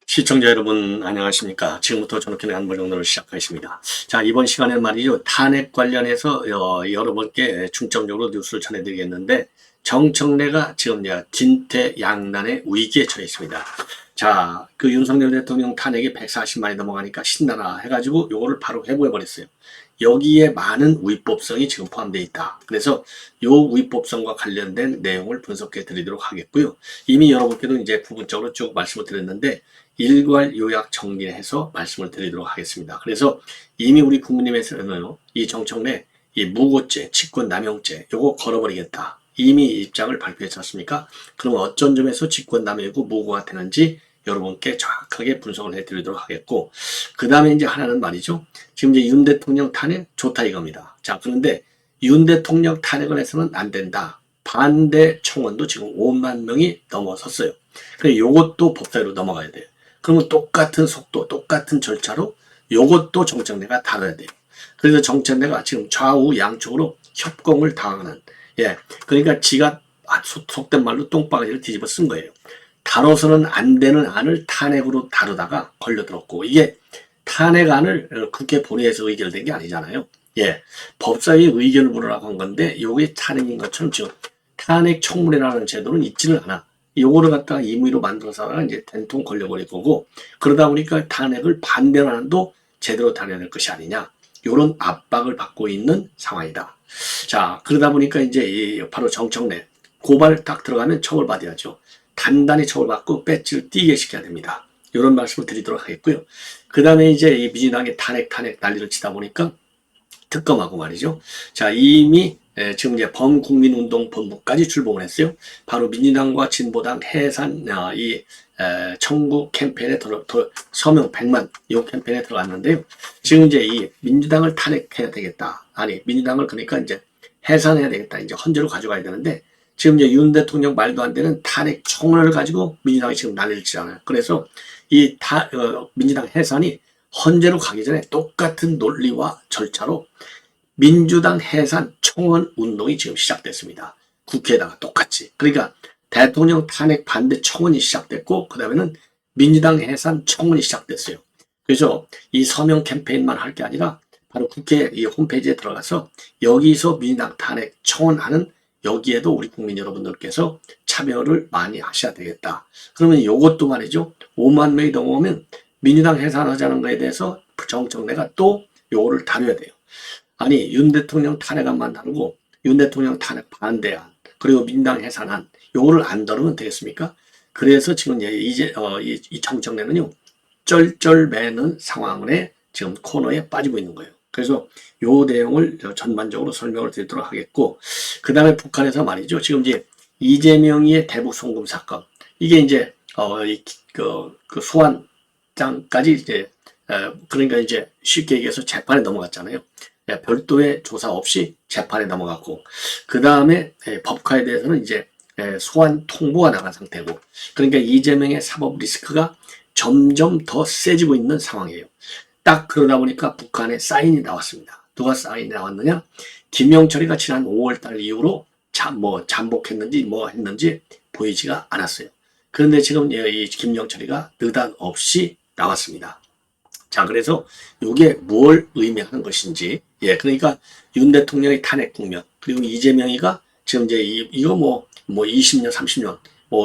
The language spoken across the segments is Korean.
시청자 여러분 안녕하십니까. 지금부터 전업견의 안보정론을 시작하겠습니다. 자, 이번 시간에는 말이죠, 탄핵 관련해서 여러분께 중점적으로 뉴스를 전해드리겠는데, 정청래가 지금 진퇴양난의 위기에 처해 있습니다. 자, 그 윤석열 대통령 탄핵이 140만이 넘어가니까 신나라 해가지고 요거를 바로 회부해버렸어요. 여기에 많은 위법성이 지금 포함되어 있다. 그래서 요 위법성과 관련된 내용을 분석해 드리도록 하겠고요. 이미 여러분께도 이제 부분적으로 쭉 말씀을 드렸는데, 일괄 요약 정리해서 말씀을 드리도록 하겠습니다. 그래서 이미 우리 국민님에서는 이 정청래 이 무고죄, 직권남용죄 요거 걸어버리겠다. 이미 입장을 발표했지 않습니까? 그럼 어쩐 점에서 직권남용이고 무고가 되는지 여러분께 정확하게 분석을 해드리도록 하겠고, 그 다음에 이제 하나는 말이죠. 지금 이제 윤 대통령 탄핵 좋다 이겁니다. 자, 그런데 윤 대통령 탄핵을 해서는 안 된다. 반대 청원도 지금 5만 명이 넘어섰어요. 그래서 요것도 법사위로 넘어가야 돼요. 그러면 똑같은 속도, 똑같은 절차로 요것도 정청래가 다뤄야 돼요. 그래서 정청래가 지금 좌우 양쪽으로 협공을 당하는, 그러니까 지가 속된 말로 똥바가지를 뒤집어 쓴 거예요. 다뤄서는 안 되는 안을 탄핵으로 다루다가 걸려들었고, 이게 탄핵안을 국회 본회의에서 의결된 게 아니잖아요. 법사위 의견을 물으라고 한 건데, 이게 탄핵인 것처럼 지금 탄핵 청문회라는 제도는 있지는 않아. 요거를 갖다가 임의로 만들어서 이제 된통 걸려버릴 거고, 그러다 보니까 탄핵을 반대하는 안도 제대로 다뤄야 될 것이 아니냐. 요런 압박을 받고 있는 상황이다. 자, 그러다 보니까 이제 바로 정청래 고발 딱 들어가면 처벌받아야죠. 단단히 처벌받고 배지를 띄게 시켜야 됩니다. 이런 말씀을 드리도록 하겠고요. 그 다음에 이제 이 민주당의 탄핵 난리를 치다 보니까 특검하고 말이죠. 자, 이미 지금 이제 범국민운동본부까지 출범을 했어요. 바로 민주당과 진보당 해산 청구 캠페인에 서명 100만 이 캠페인에 들어갔는데요. 지금 이제 이 민주당을 탄핵해야 되겠다. 아니, 민주당을 그러니까 이제 해산해야 되겠다. 이제 헌재로 가져가야 되는데, 지금 이제 윤 대통령 말도 안 되는 탄핵 청원을 가지고 민주당이 지금 난리를 치잖아요. 그래서 이 민주당 해산이 헌재로 가기 전에 똑같은 논리와 절차로 민주당 해산 청원 운동이 지금 시작됐습니다. 국회에다가 똑같이. 그러니까 대통령 탄핵 반대 청원이 시작됐고, 그 다음에는 민주당 해산 청원이 시작됐어요. 그래서 이 서명 캠페인만 할 게 아니라 바로 국회 이 홈페이지에 들어가서 여기서 민주당 탄핵 청원하는, 여기에도 우리 국민 여러분들께서 참여를 많이 하셔야 되겠다. 그러면 이것도 말이죠. 5만 명이 넘어오면 민주당 해산하자는 거에 대해서 정청래가 또 요거를 다뤄야 돼요. 아니, 윤 대통령 탄핵안만 다루고 윤 대통령 탄핵 반대안, 그리고 민주당 해산안 요거를 안 다루면 되겠습니까? 그래서 지금 이제 이 정청래는요, 쩔쩔매는 상황에 지금 코너에 빠지고 있는 거예요. 그래서 요 내용을 전반적으로 설명을 드리도록 하겠고, 그 다음에 북한에서 말이죠. 지금 이제 이재명의 대북 송금 사건, 이게 이제 그 소환장까지 이제 그러니까 이제 쉽게 얘기해서 재판에 넘어갔잖아요. 별도의 조사 없이 재판에 넘어갔고, 그 다음에 법카에 대해서는 이제 소환 통보가 나간 상태고, 그러니까 이재명의 사법 리스크가 점점 더 세지고 있는 상황이에요. 딱 그러다 보니까 북한에 사인이 나왔습니다. 누가 사인이 나왔느냐? 김영철이가 지난 5월달 이후로 잠복했는지 뭐 했는지 보이지가 않았어요. 그런데 지금 이 김영철이가 느닷없이 나왔습니다. 자, 그래서 이게 뭘 의미하는 것인지, 그러니까 윤 대통령의 탄핵 국면, 그리고 이재명이가 지금 이제 이거 뭐 20년, 30년,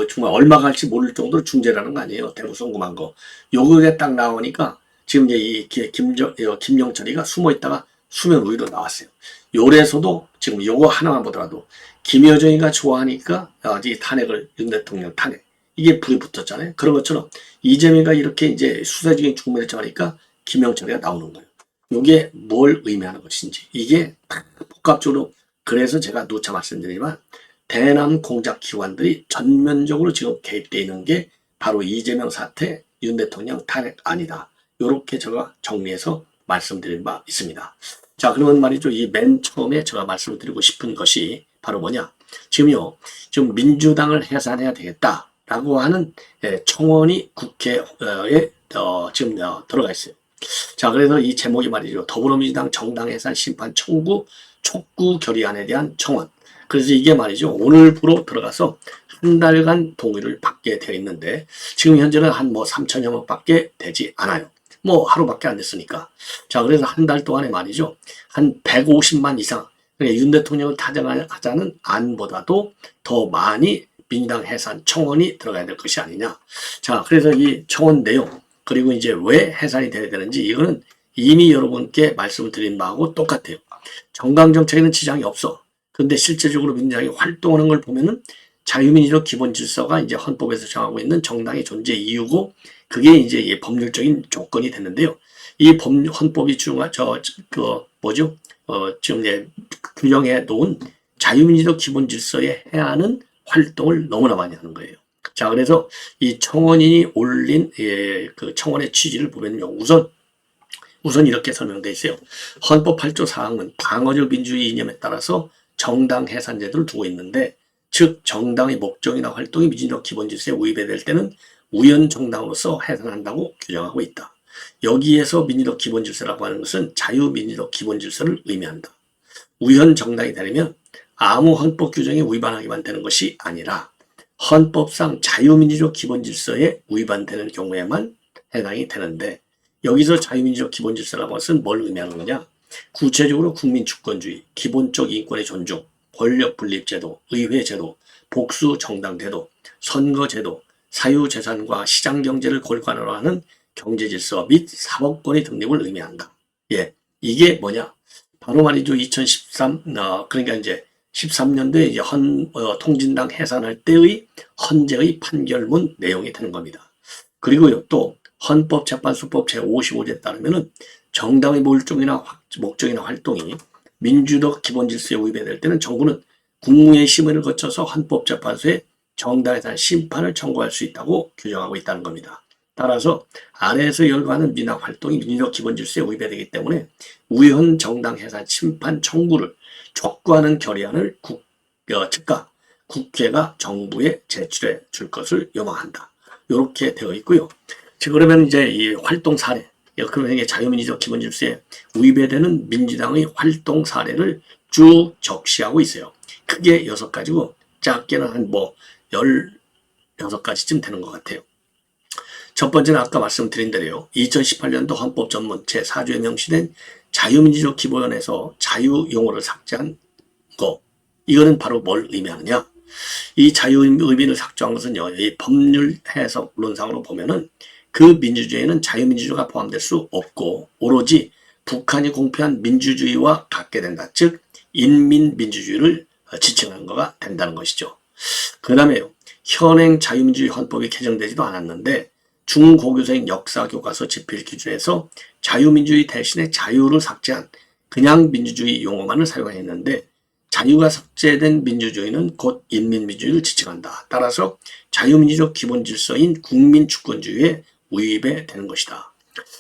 정말 얼마가 할지 모를 정도로 중재라는 거 아니에요. 대북 송금한 거. 요게 딱 나오니까 지금 이제 이 김영철이가 숨어 있다가 수면 위로 나왔어요. 요래서도 지금 요거 하나만 보더라도 김여정이가 좋아하니까 이 탄핵을, 윤 대통령 탄핵, 이게 불이 붙었잖아요. 그런 것처럼 이재명이가 이렇게 이제 수세적인 국면에 처하니까 김영철이가 나오는 거예요. 요게 뭘 의미하는 것인지, 이게 복합적으로, 그래서 제가 누차 말씀드리지만 대남 공작 기관들이 전면적으로 지금 개입되어 있는 게 바로 이재명 사태, 윤 대통령 탄핵 아니다. 요렇게 제가 정리해서 말씀드린 바 있습니다. 자, 그러면 말이죠. 이 맨 처음에 제가 말씀드리고 싶은 것이 바로 뭐냐. 지금 민주당을 해산해야 되겠다라고 하는 청원이 국회에 지금 들어가 있어요. 자, 그래서 이 제목이 말이죠. 더불어민주당 정당해산 심판 청구 촉구 결의안에 대한 청원. 그래서 이게 말이죠. 오늘부로 들어가서 한 달간 동의를 받게 되어 있는데 지금 현재는 한 뭐 3천여 명밖에 되지 않아요. 뭐 하루밖에 안 됐으니까. 자, 그래서 한 달 동안에 말이죠. 한 150만 이상. 그러니까 윤 대통령을 타정하자는 안보다도 더 많이 민주당 해산 청원이 들어가야 될 것이 아니냐. 자, 그래서 이 청원 내용 그리고 이제 왜 해산이 돼야 되는지 이거는 이미 여러분께 말씀을 드린 바하고 똑같아요. 정강정책에는 지장이 없어. 근데 실제적으로 민주당이 활동하는 걸 보면은 자유민주적 기본질서가 이제 헌법에서 정하고 있는 정당의 존재 이유고 그게 이제 법률적인 조건이 됐는데요. 이 헌법이 지금 이제 규정해 놓은 자유민주적 기본질서에 해하는 활동을 너무나 많이 하는 거예요. 자, 그래서 이 청원인이 올린 그 청원의 취지를 보면요. 우선 이렇게 설명되어 있어요. 헌법 8조 4항은 방어적 민주주의 이념에 따라서 정당 해산 제도를 두고 있는데 즉 정당의 목적이나 활동이 민주적 기본질서에 위배될 때는 우연 정당으로서 해산한다고 규정하고 있다. 여기에서 민주적 기본질서라고 하는 것은 자유민주적 기본질서를 의미한다. 우연 정당이 되려면 아무 헌법 규정에 위반하기만 되는 것이 아니라 헌법상 자유민주적 기본질서에 위반되는 경우에만 해당이 되는데 여기서 자유민주적 기본질서라고 하는 것은 뭘 의미하는 거냐? 구체적으로 국민주권주의, 기본적 인권의 존중, 권력분립제도, 의회제도, 복수정당제도, 선거제도, 사유재산과 시장경제를 골관으로 하는 경제질서 및 사법권의 등립을 의미한다. 예, 이게 뭐냐? 바로 말이죠. 2013, 그러니까 이제 13년도에 이제 통진당 해산할 때의 헌재의 판결문 내용이 되는 겁니다. 그리고요, 또 헌법재판소법 제55조에 따르면은 정당의 목적이나 활동이 민주적 기본질서에 위배될 때는 정부는 국무회의 심의를 거쳐서 헌법재판소에 정당해산 심판을 청구할 수 있다고 규정하고 있다는 겁니다. 따라서 아래에서 열거하는 민주당 활동이 민주적 기본질서에 위배되기 때문에 우연 정당해산 심판 청구를 촉구하는 결의안을 즉각 국회가 정부에 제출해 줄 것을 요망한다. 이렇게 되어 있고요. 그러면 이제 이 활동 사례, 그러면 자유민주적 기본질서에 위배되는 민주당의 활동 사례를 쭉 적시하고 있어요. 크게 6가지고 작게는 한 16가지쯤 되는 것 같아요. 첫 번째는 아까 말씀드린 대로요. 2018년도 헌법 전문 제4조에 명시된 자유민주적 기본에서 자유 용어를 삭제한 거. 이거는 바로 뭘 의미하느냐? 이 자유 의미를 삭제한 것은요. 이 법률 해석론상으로 보면은 그 민주주의에는 자유민주주의가 포함될 수 없고 오로지 북한이 공표한 민주주의와 같게 된다. 즉 인민민주주의를 지칭하는 거가 된다는 것이죠. 그 다음에요. 현행 자유민주주의 헌법이 개정되지도 않았는데 중고교생 역사교과서 집필 기준에서 자유민주주의 대신에 자유를 삭제한 그냥 민주주의 용어만을 사용했는데 자유가 삭제된 민주주의는 곧 인민민주주의를 지칭한다. 따라서 자유민주적 기본질서인 국민주권주의에 위배되는 것이다.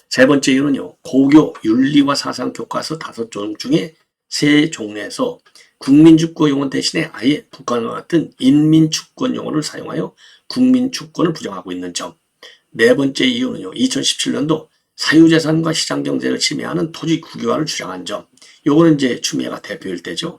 세 번째 이유는요. 고교 윤리와 사상 교과서 5종 중에 3종에서 국민주권 용어 대신에 아예 북한과 같은 인민주권 용어를 사용하여 국민주권을 부정하고 있는 점. 네 번째 이유는요. 2017년도 사유재산과 시장경제를 침해하는 토지 국유화를 주장한 점. 요거는 이제 추미애가 대표일 때죠.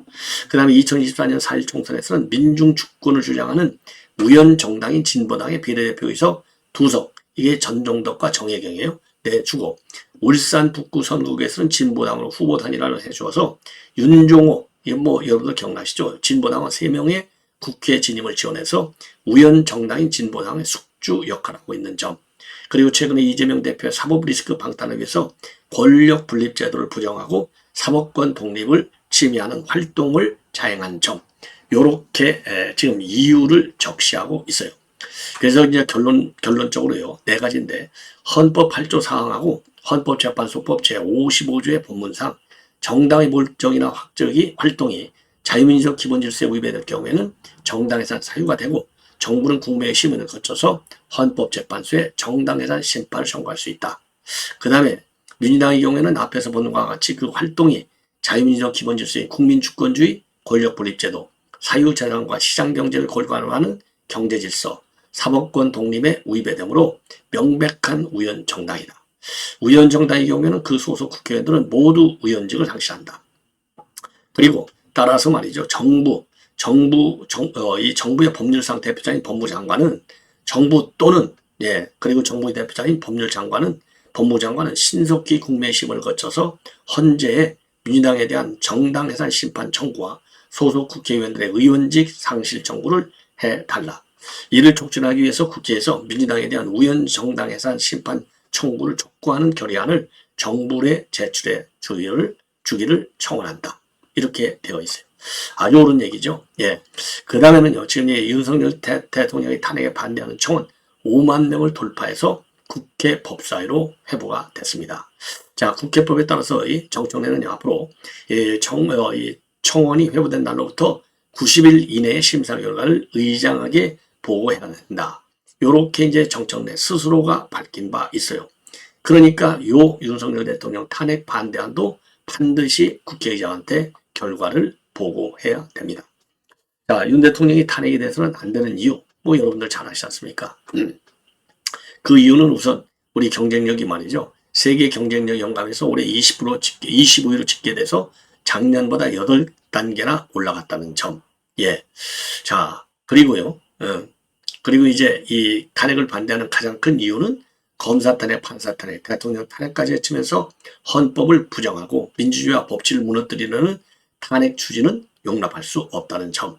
그 다음에 2024년 4.1 총선에서는 민중주권을 주장하는 우연정당인 진보당의 비례대표의석 2석. 이게 전종덕과 정혜경이에요. 내주고 울산 북구 선거구에서는 진보당으로 후보 단일화를 해주어서 윤종호, 여러분들 기억나시죠? 진보당은 3명의 국회 진입을 지원해서 우연정당인 진보당의 숙주 역할을 하고 있는 점. 그리고 최근에 이재명 대표의 사법 리스크 방탄을 위해서 권력 분립 제도를 부정하고 사법권 독립을 침해하는 활동을 자행한 점. 요렇게 지금 이유를 적시하고 있어요. 그래서 이제 결론적으로요. 4가지인데 헌법 8조 4항하고 헌법재판소법 제55조의 본문상 정당의 목적이나 활동이 자유민주적 기본질서에 위배될 경우에는 정당해산 사유가 되고 정부는 국무회의 심의를 거쳐서 헌법재판소에 정당해산 심판을 청구할 수 있다. 그 다음에 민주당의 경우에는 앞에서 본 것과 같이 그 활동이 자유민주적 기본질서인 국민주권주의, 권력분립제도, 사유재산과 시장경제를 골반으로 하는 경제질서, 사법권 독립에 위배되므로 명백한 우연정당이다. 위원정당의 경우에는 그 소속 국회의원들은 모두 의원직을 상실한다. 그리고 따라서 말이죠. 이 정부의 법률상 대표자인 법무장관은 그리고 정부의 대표자인 법무장관은 신속히 국매심을 거쳐서 헌재에 민주당에 대한 정당해산 심판 청구와 소속 국회의원들의 의원직 상실 청구를 해달라. 이를 촉진하기 위해서 국회에서 민주당에 대한 우연 정당해산 심판 청구를 촉구하는 결의안을 정부에 제출해 주기를 청원한다. 이렇게 되어 있어요. 아주 옳은 얘기죠. 예. 그 다음에는요, 지금 윤석열 대통령이 탄핵에 반대하는 청원 5만 명을 돌파해서 국회 법사위로 회부가 됐습니다. 자, 국회법에 따라서 이 정청래는 앞으로 이 청원이 회부된 날로부터 90일 이내의 심사 결과를 의장에게 보고해야 된다. 요렇게 이제 정청래 스스로가 밝힌 바 있어요. 그러니까 요 윤석열 대통령 탄핵 반대안도 반드시 국회의장한테 결과를 보고해야 됩니다. 자, 윤 대통령이 탄핵이 돼서는 안 되는 이유, 여러분들 잘 아시지 않습니까? 그 이유는 우선 우리 경쟁력이 말이죠. 세계 경쟁력 연감에서 올해 25위로 집계돼서 작년보다 8단계나 올라갔다는 점. 예. 자, 그리고요. 그리고 이제 이 탄핵을 반대하는 가장 큰 이유는 검사 탄핵, 판사 탄핵, 대통령 탄핵까지 해치면서 헌법을 부정하고 민주주의와 법치를 무너뜨리려는 탄핵 추진은 용납할 수 없다는 점.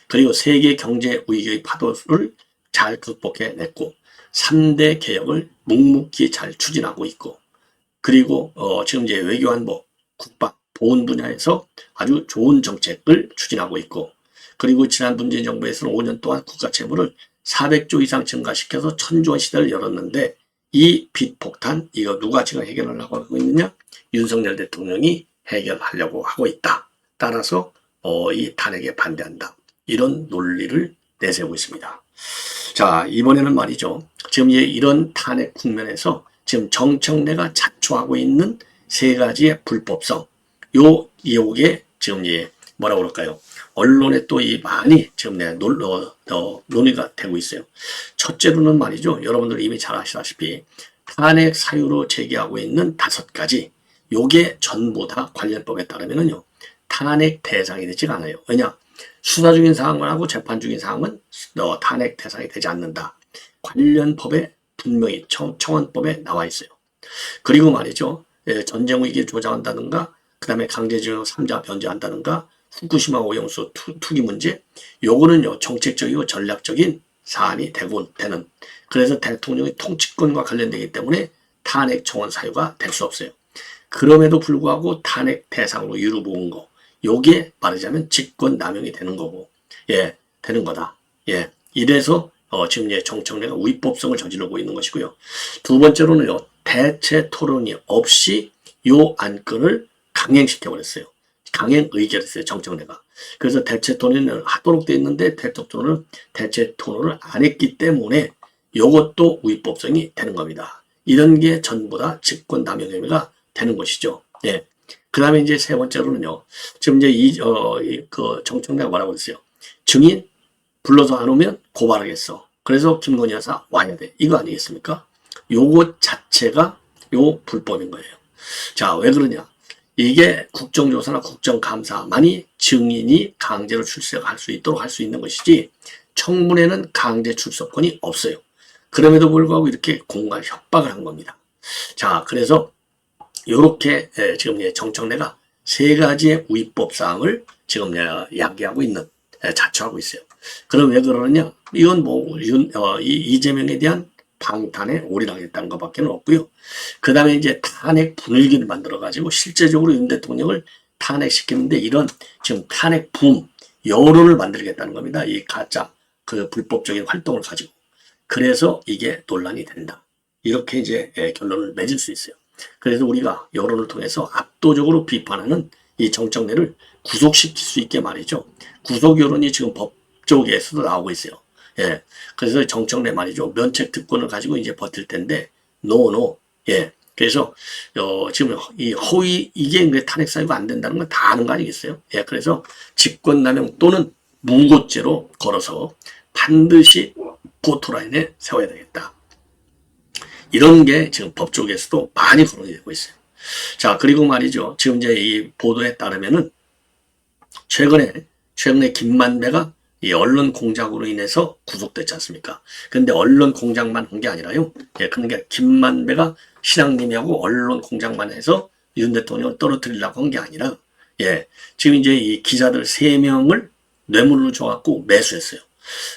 그리고 세계 경제 위기의 파도를 잘 극복해냈고 3대 개혁을 묵묵히 잘 추진하고 있고, 그리고 지금 이제 외교안보, 국방, 보훈 분야에서 아주 좋은 정책을 추진하고 있고, 그리고 지난 문재인 정부에서는 5년 동안 국가 채무를 400조 이상 증가시켜서 1000조 원 시대를 열었는데, 이 빚 폭탄, 이거 누가 지금 해결하려고 하고 있느냐? 윤석열 대통령이 해결하려고 하고 있다. 따라서 이 탄핵에 반대한다. 이런 논리를 내세우고 있습니다. 자, 이번에는 말이죠. 지금 이런 탄핵 국면에서 지금 정청래가 자초하고 있는 세 가지의 불법성, 요게 지금 뭐라고 그럴까요? 언론에 또 많이 지금 논의가 되고 있어요. 첫째로는 말이죠. 여러분들 이미 잘 아시다시피 탄핵 사유로 제기하고 있는 5가지, 요게 전부 다 관련법에 따르면은요, 탄핵 대상이 되지 않아요. 왜냐? 수사 중인 사항하고 재판 중인 사항은 탄핵 대상이 되지 않는다. 관련 법에 분명히 청원법에 나와 있어요. 그리고 말이죠. 전쟁 위기를 조장한다든가, 그 다음에 강제징용 3자 변제한다든가, 후쿠시마 오염수 투기 문제, 요거는요, 정책적이고 전략적인 사안이 되는. 그래서 대통령의 통치권과 관련되기 때문에 탄핵 청원 사유가 될 수 없어요. 그럼에도 불구하고 탄핵 대상으로 유ru부은 거, 요게 말하자면 직권 남용이 되는 거고, 되는 거다. 이래서 지금 정청래가 위법성을 저지르고 있는 것이고요. 두 번째로는요, 대체 토론이 없이 요 안건을 강행시켜버렸어요. 강행 의결했어요, 정청래가. 그래서 대체 토론을 하도록 돼 있는데 대체 토론을 안 했기 때문에 요것도 위법성이 되는 겁니다. 이런 게 전부 다 직권 남용 혐의가 되는 것이죠. 그 다음에 이제 세 번째로는요, 지금 그 정청래가 뭐라고 그랬어요? 증인 불러서 안 오면 고발하겠어. 그래서 김건희 여사 와야 돼. 이거 아니겠습니까? 요것 자체가 불법인 거예요. 자, 왜 그러냐? 이게 국정조사나 국정감사만이 증인이 강제로 출석할 수 있도록 할 수 있는 것이지, 청문회는 강제 출석권이 없어요. 그럼에도 불구하고 이렇게 공갈 협박을 한 겁니다. 자, 그래서 요렇게 지금 정청래가 세 가지의 위법사항을 지금 야기하고 있는, 자초하고 있어요. 그럼 왜 그러느냐? 이건 이재명에 대한 방탄에 올인하겠다는 것밖에 없고요. 그 다음에 이제 탄핵 분위기를 만들어가지고 실제적으로 윤 대통령을 탄핵시키는데 이런 지금 탄핵 붐, 여론을 만들겠다는 겁니다. 이 가짜, 그 불법적인 활동을 가지고. 그래서 이게 논란이 된다. 이렇게 이제 결론을 맺을 수 있어요. 그래서 우리가 여론을 통해서 압도적으로 비판하는 이 정청래를 구속시킬 수 있게 말이죠. 구속 여론이 지금 법조계에서도 나오고 있어요. 그래서 정청래 말이죠. 면책 특권을 가지고 이제 버틸 텐데, 노. 그래서, 지금 이게 탄핵 사유가 안 된다는 건 다 아는 거 아니겠어요? 그래서 직권남용 또는 무고죄로 걸어서 반드시 고토라인에 세워야 되겠다. 이런 게 지금 법 쪽에서도 많이 거론이 되고 있어요. 자, 그리고 말이죠. 지금 이제 이 보도에 따르면은 최근에 김만배가 이 언론 공작으로 인해서 구속됐지 않습니까? 근데 언론 공작만 한 게 아니라요. 예, 그러니까 김만배가 신앙님하고 언론 공작만 해서 윤 대통령을 떨어뜨리려고 한 게 아니라, 예, 지금 이제 이 기자들 3명을 뇌물로 줘갖고 매수했어요.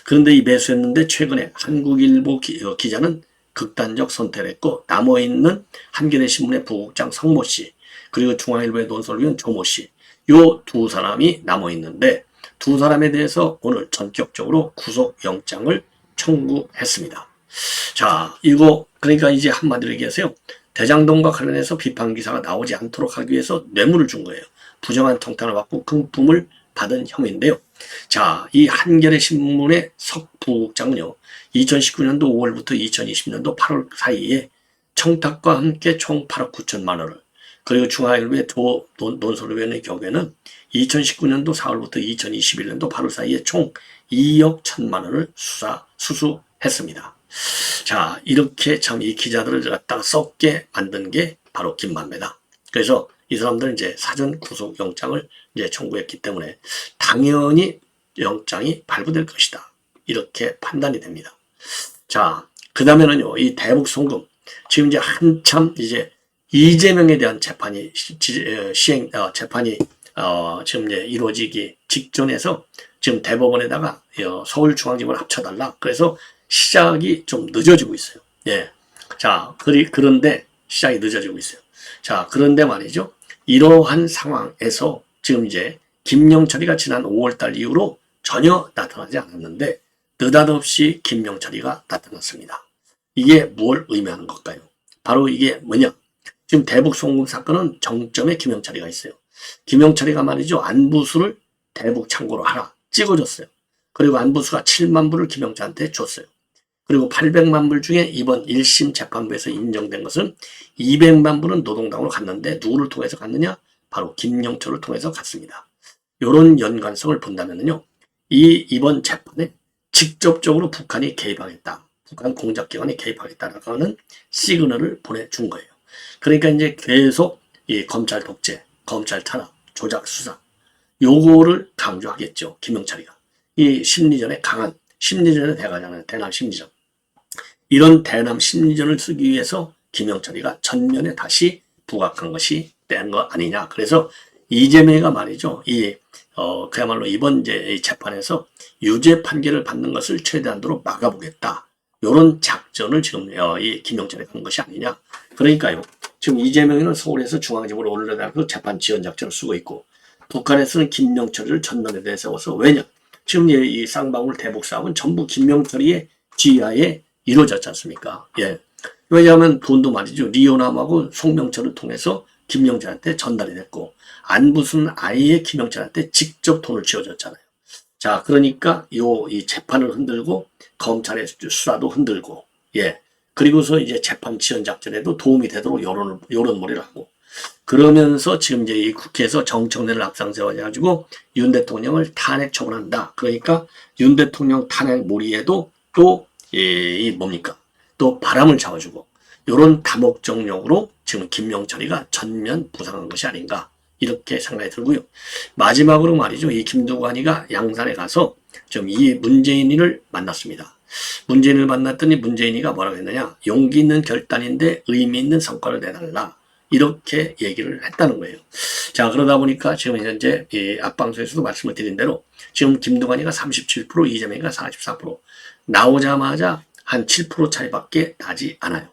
그런데 이 매수했는데 최근에 한국일보 기자는 극단적 선택을 했고, 남아있는 한겨레 신문의 부국장 성모 씨, 그리고 중앙일보의 논설위원 조모 씨, 요 두 사람이 남아있는데, 두 사람에 대해서 오늘 전격적으로 구속영장을 청구했습니다. 자, 이거 그러니까 이제 한마디로 얘기하세요. 대장동과 관련해서 비판 기사가 나오지 않도록 하기 위해서 뇌물을 준 거예요. 부정한 청탁을 받고 금품을 받은 혐의인데요. 자, 이 한겨레 신문의 석 부국장은요, 2019년도 5월부터 2020년도 8월 사이에 청탁과 함께 총 8억 9천만 원을, 그리고 중앙일보의 논설위원의 경우에는 2019년도 4월부터 2021년도 8월 사이에 총 2억 1천만 원을 수수했습니다. 자, 이렇게 참 이 기자들을 갖다가 썩게 만든 게 바로 김만배다. 그래서 이 사람들은 이제 사전 구속 영장을 이제 청구했기 때문에 당연히 영장이 발부될 것이다. 이렇게 판단이 됩니다. 자, 그 다음에는요, 이 대북 송금. 지금 이제 한참 이제 이재명에 대한 재판이 지금 이제 이루어지기 직전에서 지금 대법원에다가 서울중앙지검을 합쳐달라. 그래서 시작이 좀 늦어지고 있어요. 예. 자, 그런데 시작이 늦어지고 있어요. 자, 그런데 말이죠. 이러한 상황에서 지금 이제 김영철이가 지난 5월달 이후로 전혀 나타나지 않았는데 느닷없이 김영철이가 나타났습니다. 이게 뭘 의미하는 걸까요? 바로 이게 뭐냐? 지금 대북 송금 사건은 정점에 김영철이가 있어요. 김영철이가 말이죠. 안부수를 대북 창고로 하라 찍어줬어요. 그리고 안부수가 7만 불을 김영철한테 줬어요. 그리고 800만 불 중에 이번 1심 재판부에서 인정된 것은 200만 불은 노동당으로 갔는데 누구를 통해서 갔느냐? 바로 김영철을 통해서 갔습니다. 이런 연관성을 본다면요. 이번 재판에 직접적으로 북한이 개입하겠다. 북한 공작기관이 개입하겠다라고 하는 시그널을 보내준 거예요. 그러니까 이제 계속 이 검찰 독재, 검찰 탄압, 조작 수사 요거를 강조하겠죠. 김영철이가. 이 심리전에 강한 심리전의 대가잖아요. 대남 심리전. 이런 대남 심리전을 쓰기 위해서 김영철이가 전면에 다시 부각한 것이 된 거 아니냐. 그래서 이재명이가 말이죠. 그야말로 이번 이제 재판에서 유죄 판결을 받는 것을 최대한도로 막아보겠다. 이런 작전을 지금 이 김영철이가 한 것이 아니냐. 그러니까요. 지금 이재명이는 서울에서 중앙지검으로 올려다가 재판 지원 작전을 쓰고 있고 북한에서는 김영철이를 전면에 대세워서 왜냐? 지금 이 쌍방울 대북 사업은 전부 김영철이의 지하에 이루어졌지 않습니까? 예. 왜냐하면 돈도 말이죠. 리오남하고 송명철을 통해서 김영철한테 전달이 됐고 안부수는 아예 김영철한테 직접 돈을 쥐어줬잖아요. 자, 그러니까 이 재판을 흔들고 검찰의 수사도 흔들고, 예. 그리고서 이제 재판 지원 작전에도 도움이 되도록 여론몰이를 하고, 그러면서 지금 이제 이 국회에서 정청래를 앞장세워가지고 윤 대통령을 탄핵 처분한다. 그러니까 윤 대통령 탄핵 몰이에도 또 또 바람을 잡아주고, 이런 다목적용으로 지금 김영철이가 전면 부상한 것이 아닌가. 이렇게 생각이 들고요. 마지막으로 말이죠. 이 김두관이가 양산에 가서 좀 이 문재인이를 만났습니다. 문재인을 만났더니 문재인이가 뭐라고 했느냐. 용기 있는 결단인데 의미 있는 성과를 내달라. 이렇게 얘기를 했다는 거예요. 자, 그러다 보니까 지금 현재 이 앞방송에서도 말씀을 드린 대로 지금 김두관이가 37%, 이재명이가 44%. 나오자마자 한 7% 차이밖에 나지 않아요.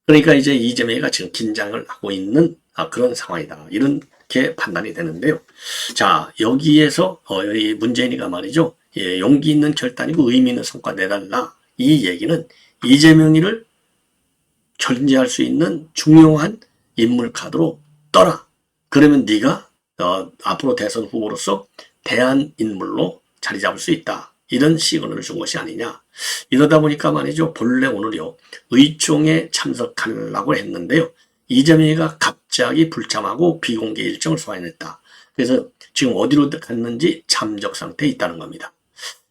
그러니까 이제 이재명이가 지금 긴장을 하고 있는 그런 상황이다. 이렇게 판단이 되는데요. 자, 여기에서 이 문재인이가 말이죠. 예, 용기 있는 결단이고 의미 있는 성과 내달라. 이 얘기는 이재명이를 견제할 수 있는 중요한 인물 카드로 떠라. 그러면 네가 앞으로 대선 후보로서 대안 인물로 자리 잡을 수 있다. 이런 시그널을 준 것이 아니냐. 이러다 보니까 말이죠. 본래 오늘요. 의총에 참석하려고 했는데요. 이재명이가 갑자기 불참하고 비공개 일정을 소화해냈다. 그래서 지금 어디로 갔는지 잠적 상태에 있다는 겁니다.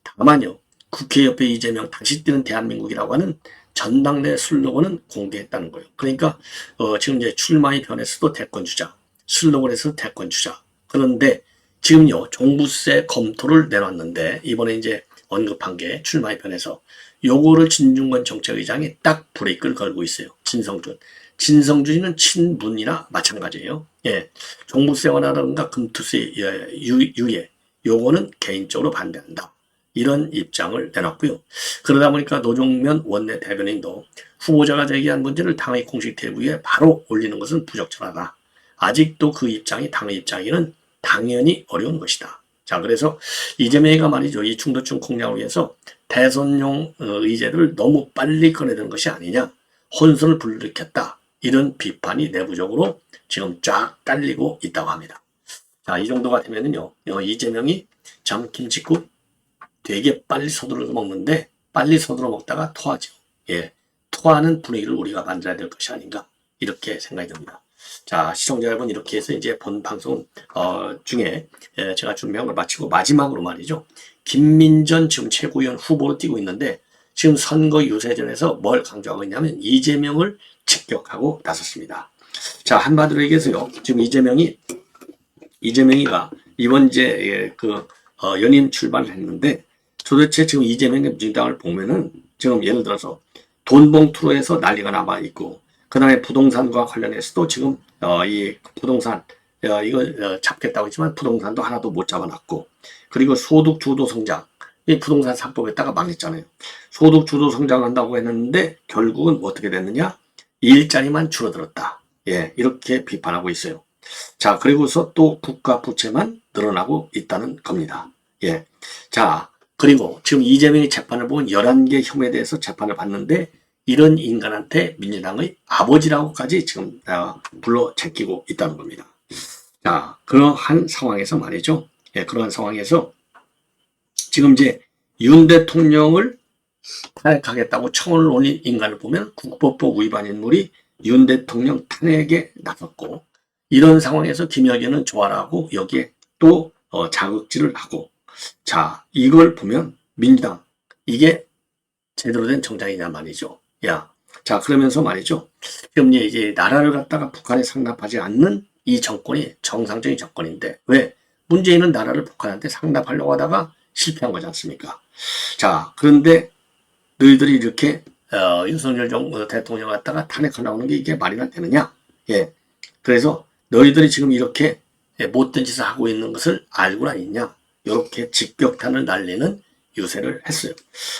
다만요. 국회 옆에 이재명 다시 뛰는 대한민국이라고 하는 전당대 슬로건은 공개했다는 거예요. 그러니까 지금 이제 출마에 변해서도 대권 주자, 슬로건에서 대권 주자. 그런데 지금요 종부세 검토를 내놨는데 이번에 이제 언급한 게 출마에 변해서 요거를 진중권 정책의장이 딱 브레이크를 걸고 있어요. 진성준이는 친문이나 마찬가지예요. 예, 종부세 완화라든가 금투세 유예 요거는 개인적으로 반대한다. 이런 입장을 내놨고요. 그러다 보니까 노종면 원내 대변인도 후보자가 제기한 문제를 당의 공식 대부에 바로 올리는 것은 부적절하다. 아직도 그 입장이 당의 입장에는 당연히 어려운 것이다. 자, 그래서 이재명이가 말이죠. 이 중도층 공략을 위해서 대선용 의제를 너무 빨리 꺼내는 것이 아니냐. 혼선을 불러일으켰다. 이런 비판이 내부적으로 지금 쫙 깔리고 있다고 합니다. 자, 이 정도가 되면은요, 이재명이 참 김칫국 되게 빨리 서둘러 먹는데 빨리 서둘러 먹다가 토하죠. 예, 토하는 분위기를 우리가 만들어야 될 것이 아닌가 이렇게 생각이 듭니다. 자, 시청자 여러분 이렇게 해서 이제 본 방송 중에 제가 준비한 걸 마치고 마지막으로 말이죠. 김민전 지금 최고위원 후보로 뛰고 있는데 지금 선거 유세전에서 뭘 강조하고 있냐면 이재명을 직격하고 나섰습니다. 자, 한마디로 얘기해서요. 지금 이재명이가 이번 이제 연임 출발을 했는데 도대체 지금 이재명의 민주당을 보면은 지금 예를 들어서 돈봉투로 해서 난리가 남아 있고 그 다음에 부동산과 관련해서도 지금 이 부동산 이거 잡겠다고 했지만 부동산도 하나도 못 잡아놨고 그리고 소득 주도 성장 이 부동산 3법에다가 망했잖아요. 소득 주도 성장한다고 했는데 결국은 어떻게 됐느냐? 일자리만 줄어들었다. 예, 이렇게 비판하고 있어요. 자, 그리고서 또 국가 부채만 늘어나고 있다는 겁니다. 예. 자, 그리고 지금 이재명이 재판을 보면 11개 혐의에 대해서 재판을 받는데 이런 인간한테 민주당의 아버지라고까지 지금 불러 제끼고 있다는 겁니다. 자, 그러한 상황에서 말이죠. 예, 그러한 상황에서 지금 이제 윤 대통령을 탄핵하겠다고 청원을 올린 인간을 보면 국법법 위반 인물이 윤 대통령 탄핵에 나섰고 이런 상황에서 김여기는 좋아라고 여기에 또 자극질을 하고 자, 이걸 보면 민주당 이게 제대로 된 정당이냐 말이죠. 야, 자 그러면서 말이죠. 지금 이제 나라를 갖다가 북한에 상납하지 않는 이 정권이 정상적인 정권인데 왜 문재인은 나라를 북한한테 상납하려고 하다가 실패한 거지 않습니까? 자, 그런데 너희들이 이렇게 윤석열 대통령 갖다가 탄핵하려고 하는 게 이게 말이나 되느냐? 예, 그래서 너희들이 지금 이렇게 못된 짓을 하고 있는 것을 알고나 있냐? 이렇게 직격탄을 날리는 유세를 했어요.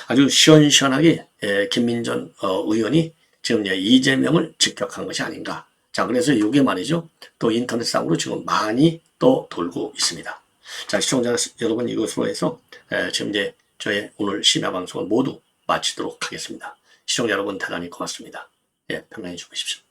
아주 시원시원하게 김민전 의원이 지금 이재명을 직격한 것이 아닌가. 자, 그래서 이게 말이죠. 또 인터넷상으로 지금 많이 또 돌고 있습니다. 자, 시청자 여러분 이것으로 해서 지금 이제 저의 오늘 심야 방송을 모두 마치도록 하겠습니다. 시청자 여러분 대단히 고맙습니다. 예, 평안히 주무십시오.